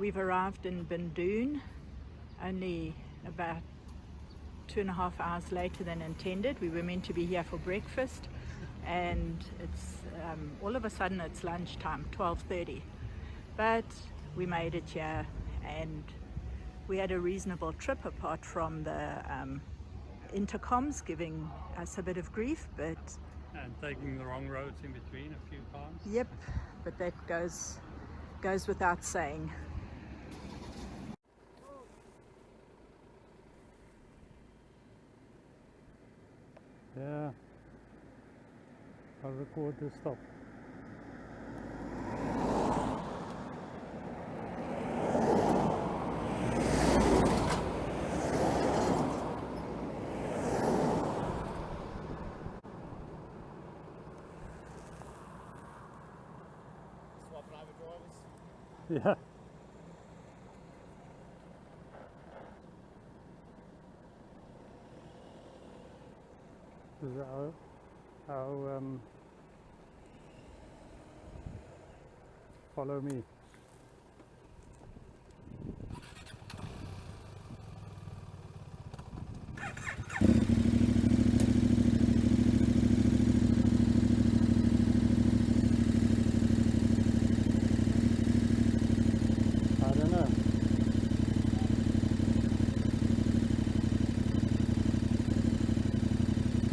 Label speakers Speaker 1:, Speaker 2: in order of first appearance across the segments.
Speaker 1: we've arrived in Bindoon only about 2.5 hours later than intended. We were meant to be here for breakfast, and it's all of a sudden it's lunchtime, 12:30. But we made it here, and we had a reasonable trip apart from the intercoms giving us a bit of grief, but
Speaker 2: and taking the wrong roads in between a few times.
Speaker 1: Yep, but that goes without saying.
Speaker 2: Yeah, I'll record the stop.
Speaker 3: Swapping over drivers.
Speaker 2: Yeah. This is our follow me. I don't know.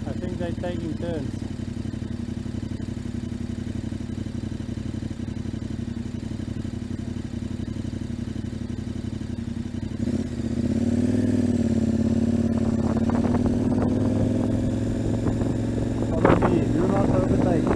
Speaker 2: I think they're taking turns. Follow me, do not overtake.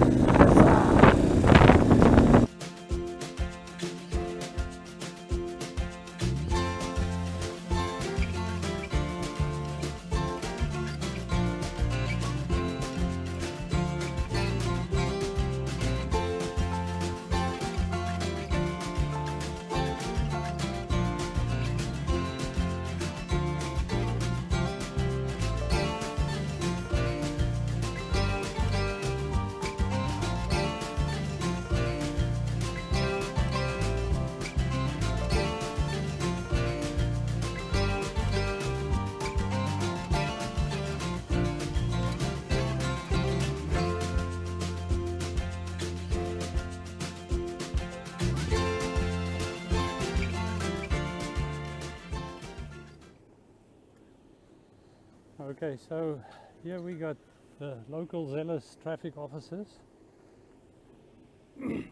Speaker 2: Okay, so here we got the local zealous traffic officers.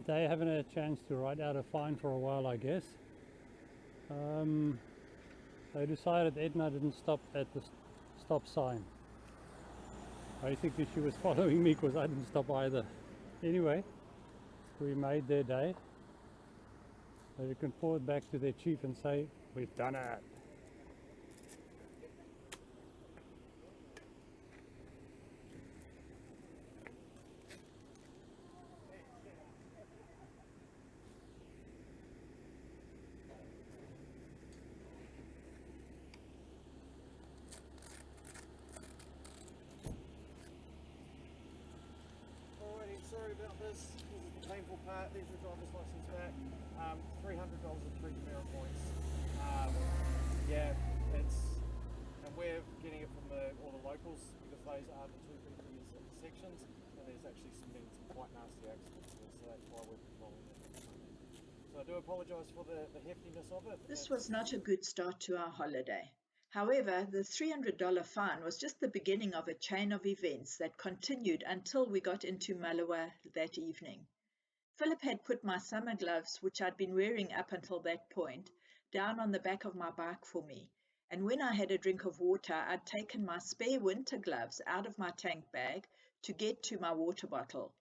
Speaker 2: They haven't had a chance to write out a fine for a while, I guess. They decided Edna didn't stop at the stop sign. Basically she was following me because I didn't stop either. Anyway, we made their day. So you can forward back to their chief and say, we've done it.
Speaker 3: Alrighty, sorry about this. This is the painful part. There's your driver's license back. $300 of 3 demerit points. Yeah, and we're getting it from all the locals because those are the 2 previous intersections, and there's actually been some quite nasty accidents there, so that's why we're controlling it. So I do apologise for the heftiness of it.
Speaker 1: This was not a good start to our holiday. However, the $300 fine was just the beginning of a chain of events that continued until we got into Malawa that evening. Philip had put my summer gloves, which I'd been wearing up until that point, down on the back of my bike for me, and when I had a drink of water, I'd taken my spare winter gloves out of my tank bag to get to my water bottle.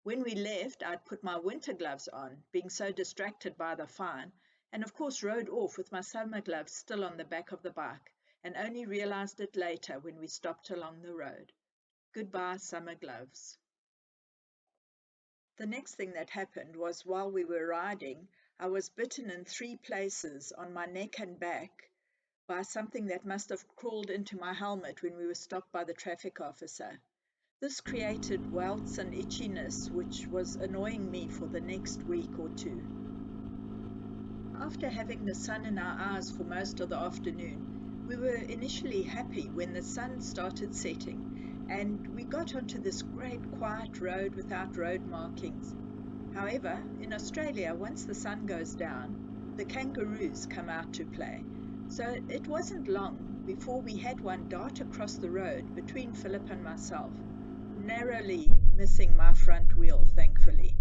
Speaker 1: When we left, I'd put my winter gloves on, being so distracted by the fine, and of course rode off with my summer gloves still on the back of the bike, and only realized it later when we stopped along the road. Goodbye, summer gloves. The next thing that happened was while we were riding, I was bitten in 3 places on my neck and back by something that must have crawled into my helmet when we were stopped by the traffic officer. This created welts and itchiness, which was annoying me for the next week or 2. after having the sun in our eyes for most of the afternoon, we were initially happy when the sun started setting and we got onto this great quiet road without road markings. However, in Australia, once the sun goes down, the kangaroos come out to play. So it wasn't long before we had one dart across the road between Philip and myself, narrowly missing my front wheel, thankfully.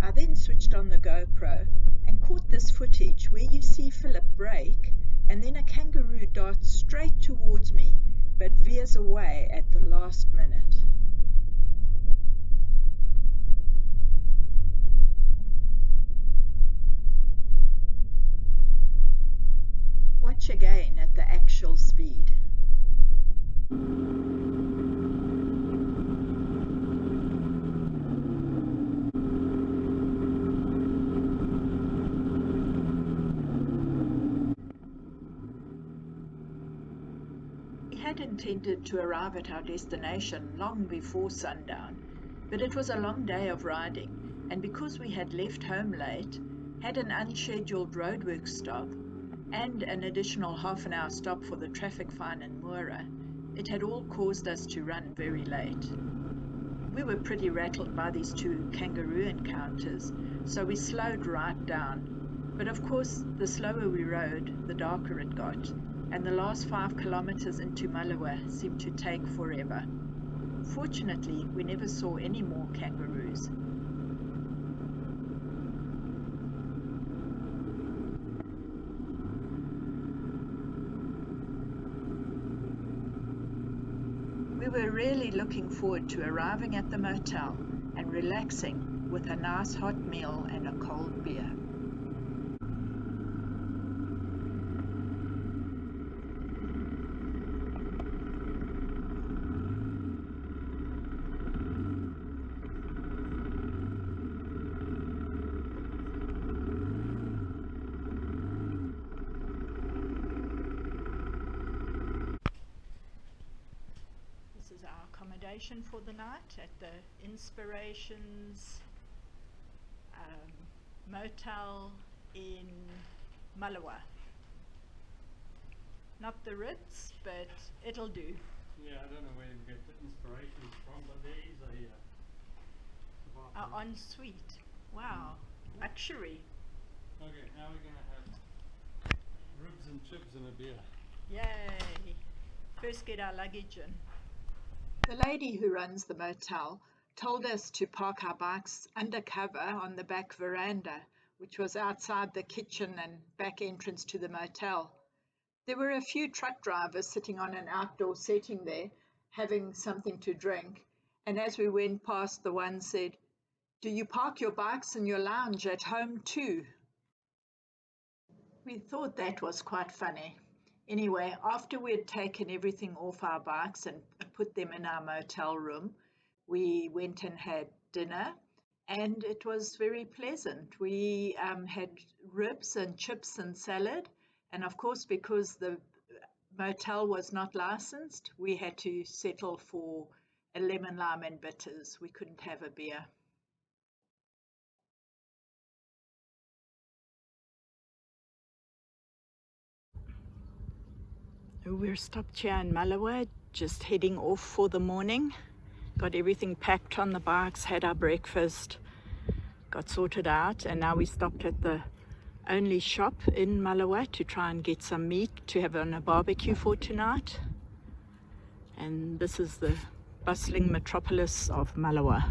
Speaker 1: I then switched on the GoPro and caught this footage where you see Philip brake and then a kangaroo darts straight towards me but veers away at the last minute. Watch again at the actual speed. We had intended to arrive at our destination long before sundown, but it was a long day of riding, and because we had left home late, had an unscheduled roadwork stop, and an additional half an hour stop for the traffic fine in Moora, it had all caused us to run very late. We were pretty rattled by these two kangaroo encounters, so we slowed right down. But of course, the slower we rode, the darker it got, and the last 5 kilometers into Malawa seemed to take forever. Fortunately, we never saw any more kangaroos. We were really looking forward to arriving at the motel and relaxing with a nice hot meal and a cold beer. Our accommodation for the night at the Inspirations motel in Malawa. Not the Ritz, but it'll do.
Speaker 2: Yeah, I don't know where you get the inspiration from, but there is a
Speaker 1: ensuite. Wow, luxury.
Speaker 2: Okay, now we're gonna have ribs and chips and a beer.
Speaker 1: Yay! First get our luggage in. The lady who runs the motel told us to park our bikes under cover on the back veranda, which was outside the kitchen and back entrance to the motel. There were a few truck drivers sitting on an outdoor setting there, having something to drink, and as we went past, the one said, "Do you park your bikes in your lounge at home too?" We thought that was quite funny. Anyway, after we had taken everything off our bikes and put them in our motel room, we went and had dinner, and it was very pleasant. We had ribs and chips and salad, and of course, because the motel was not licensed, we had to settle for a lemon, lime and bitters. We couldn't have a beer. We're stopped here in Malawa, just heading off for the morning. Got everything packed on the bikes, had our breakfast, got sorted out, and now we stopped at the only shop in Malawa to try and get some meat to have on a barbecue for tonight. And this is the bustling metropolis of Malawa.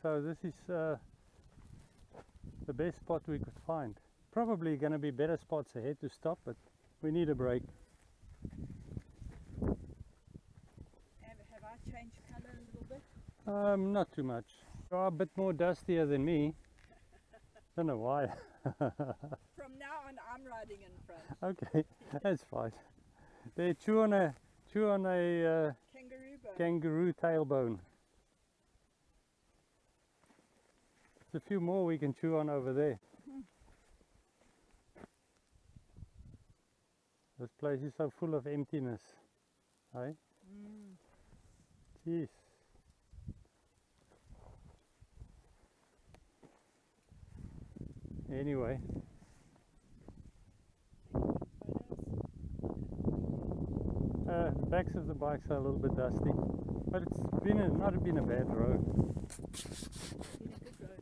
Speaker 2: So this is the best spot we could find. Probably going to be better spots ahead to stop, but we need a break.
Speaker 1: Have I changed colour a little bit?
Speaker 2: Not too much. You are a bit more dustier than me. Don't know why.
Speaker 1: From now on, I'm riding in front.
Speaker 2: Okay, that's fine. They chew on a
Speaker 1: Kangaroo bone.
Speaker 2: kangaroo tailbone. There's a few more we can chew on over there. This place is so full of emptiness. Hey? Jeez. Anyway. The backs of the bikes are a little bit dusty, but it's not been a bad road.
Speaker 1: Been a good road.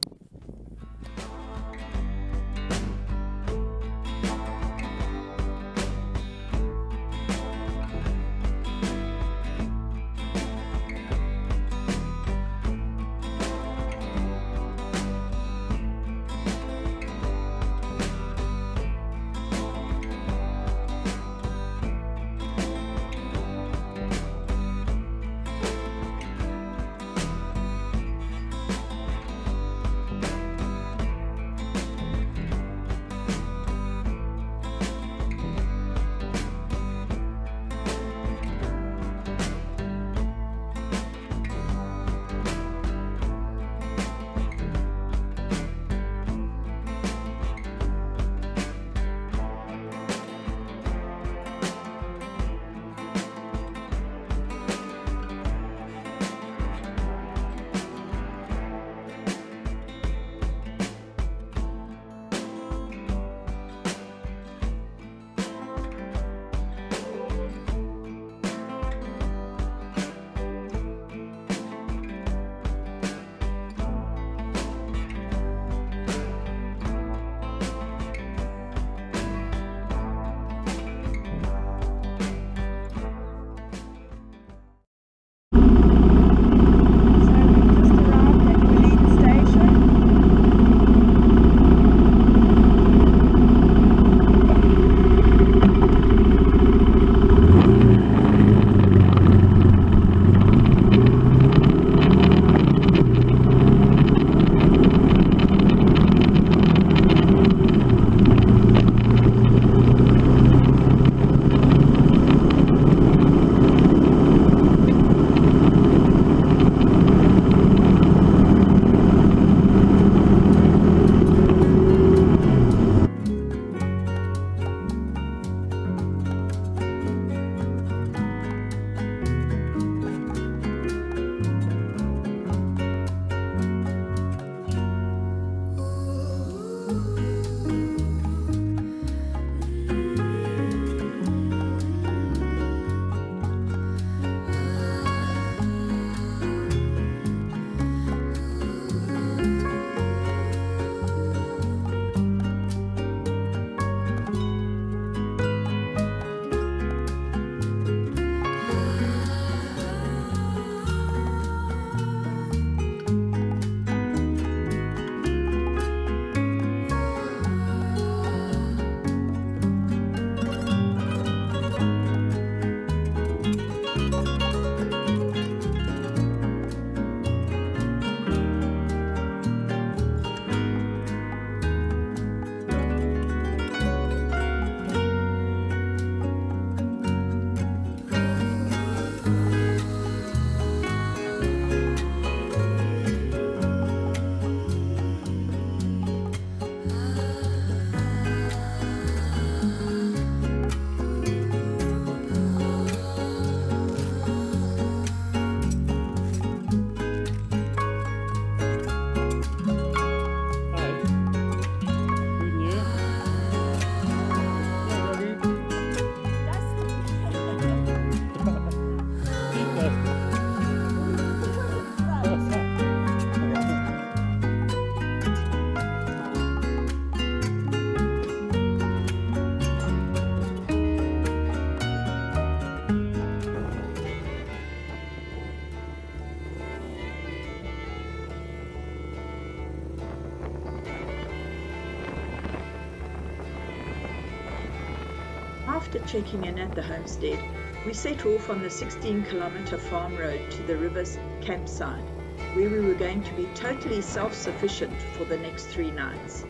Speaker 1: after checking in at the homestead, we set off on the 16-kilometer farm road to the river's campsite, where we were going to be totally self-sufficient for the next 3 nights.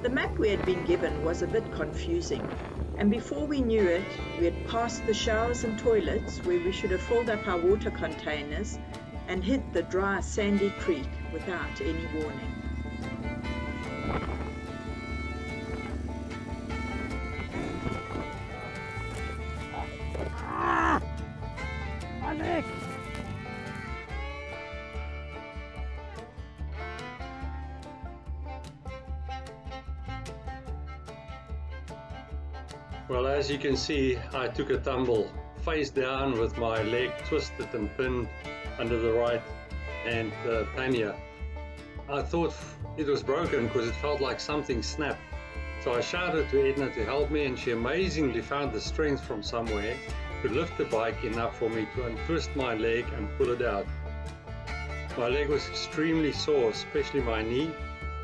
Speaker 1: The map we had been given was a bit confusing, and before we knew it, we had passed the showers and toilets where we should have filled up our water containers and hit the dry sandy creek without any warning.
Speaker 2: Well, as you can see, I took a tumble face down with my leg twisted and pinned under the right hand pannier. I thought it was broken because it felt like something snapped. So I shouted to Edna to help me, and she amazingly found the strength from somewhere to lift the bike enough for me to untwist my leg and pull it out. My leg was extremely sore, especially my knee,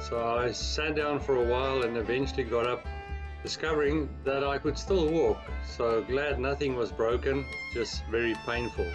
Speaker 2: so I sat down for a while and eventually got up, discovering that I could still walk. So glad nothing was broken, just very painful.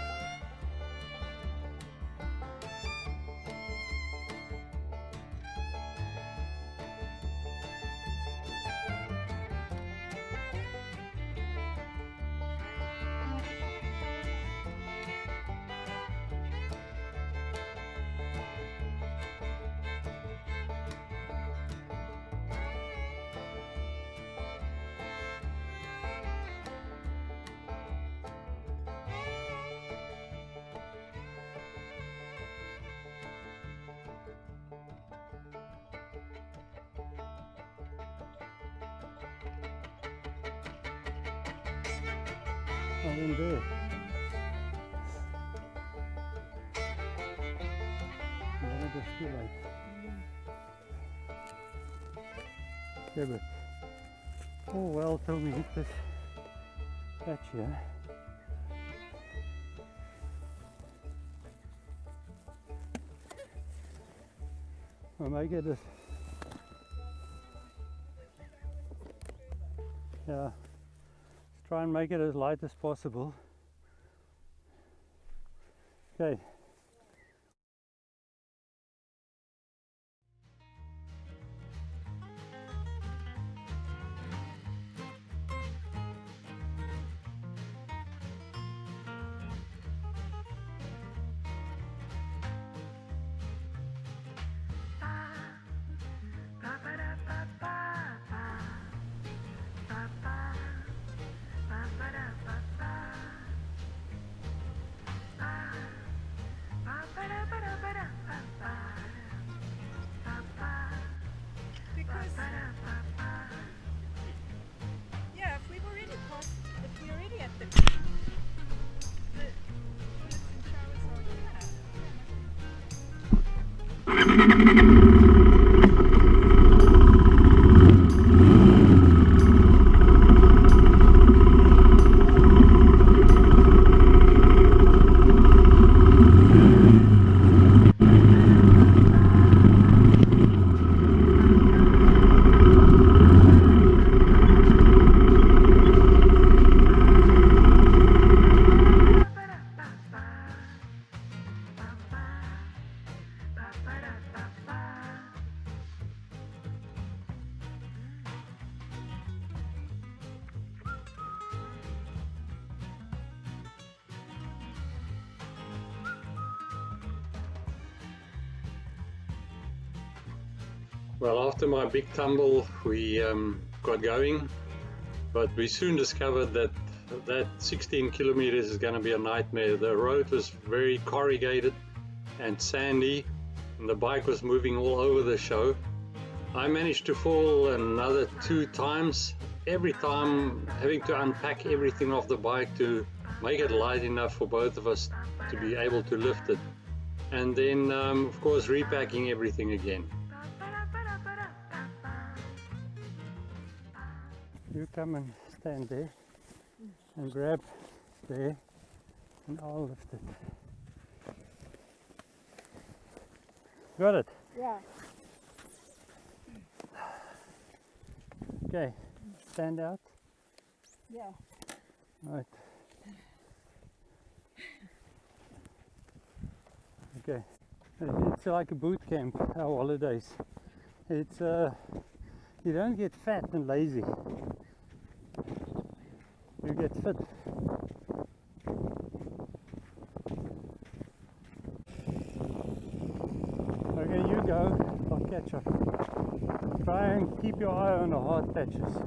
Speaker 2: I'm in there. Never just feel like. Yeah, but oh well, till we hit this patch here. I'll make it as try and make it as light as possible. Okay.
Speaker 4: Yeah, if we were already past, if we're already at the toilets and showers are
Speaker 2: Well, after my big tumble, we got going, but we soon discovered that 16 kilometers is going to be a nightmare. The road was very corrugated and sandy, and the bike was moving all over the show. I managed to fall another 2 times, every time having to unpack everything off the bike to make it light enough for both of us to be able to lift it. And then, of course, repacking everything again. You come and stand there and grab there and I'll lift it. Got it?
Speaker 4: yeah.
Speaker 2: Okay, stand out.
Speaker 4: Yeah.
Speaker 5: Right. Okay. It's like a boot camp, our holidays. It's you don't get fat and lazy. You get fit. Okay, you go. I'll catch up. Try and keep your eye on the hard patches.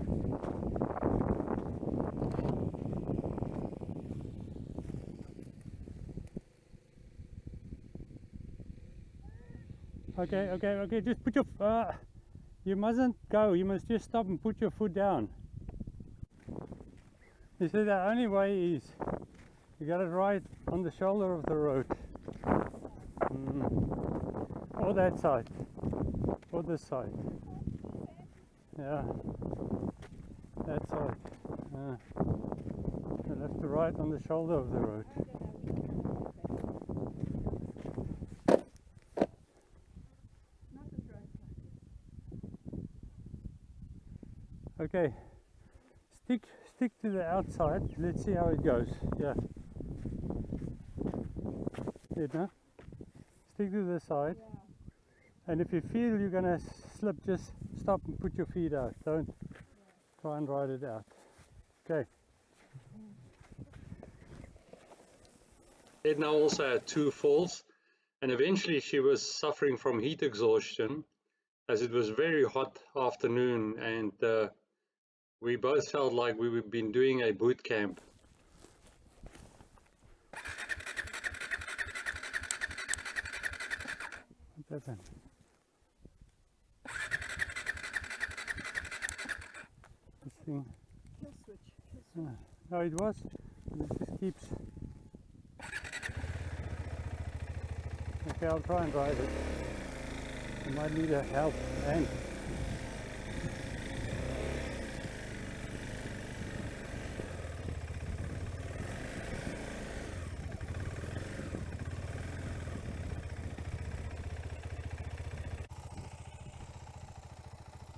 Speaker 5: Okay, just put your, you mustn't go, you must just stop and put your foot down. You see, the only way is, you got it right on the shoulder of the road. Or that side, or this side. Yeah, that side. The left to right on the shoulder of the road. Okay, stick to the outside. Let's see how it goes. Yeah. Stick to the side. Yeah. And if you feel you're gonna slip, just stop and put your feet out. Don't try and ride it out. Okay.
Speaker 2: Edna also had 2 falls, and eventually she was suffering from heat exhaustion, as it was very hot afternoon, and we both felt like we've been doing a boot camp.
Speaker 5: What's that? This thing.
Speaker 4: Kill switch.
Speaker 5: No, it was. It just keeps. Okay, I'll try and drive it. You might need a help hand.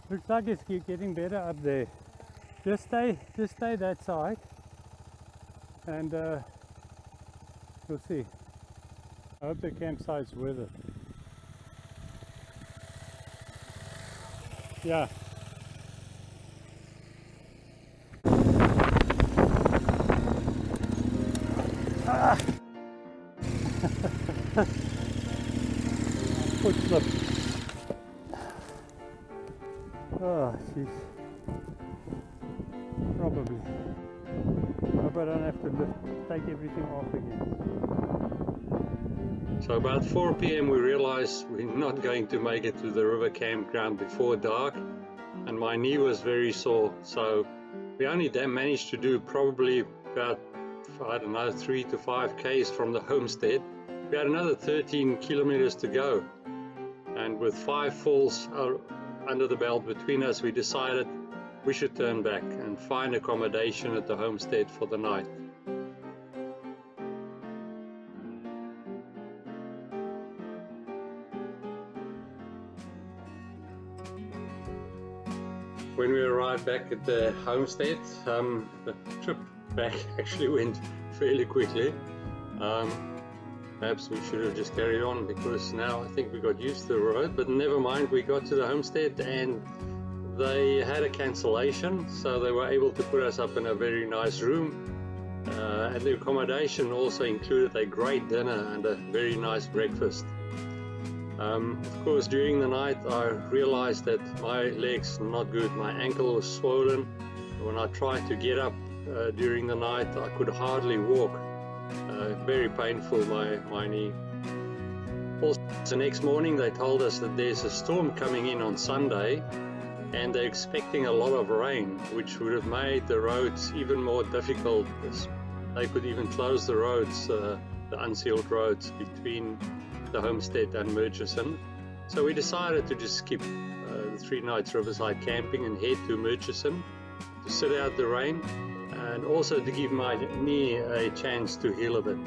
Speaker 5: Looks like it's getting better up there. Just stay that side, and you'll see. I hope the campsite's worth it. Yeah. Ah! Foot slip. Oh, jeez. Probably. Hope I don't have to take everything off again.
Speaker 2: So about 4 p.m. we realized we're not going to make it to the river campground before dark, and my knee was very sore, so we only managed to do probably about, I don't know, 3 to 5 k's from the homestead. We had another 13 kilometers to go, and with 5 falls under the belt between us, we decided we should turn back and find accommodation at the homestead for the night. When we arrived back at the homestead, the trip back actually went fairly quickly. Perhaps we should have just carried on, because now I think we got used to the road, but never mind. We got to the homestead and they had a cancellation, so they were able to put us up in a very nice room, and the accommodation also included a great dinner and a very nice breakfast. Of course, during the night I realized that my legs were not good. My ankle was swollen. When I tried to get up during the night, I could hardly walk. Very painful, my knee. Also, the next morning they told us that there's a storm coming in on Sunday, and they're expecting a lot of rain, which would have made the roads even more difficult. They could even close the roads, the unsealed roads between the homestead and Murchison. So we decided to just skip the 3 nights riverside camping and head to Murchison to sit out the rain, and also to give my knee a chance to heal a bit.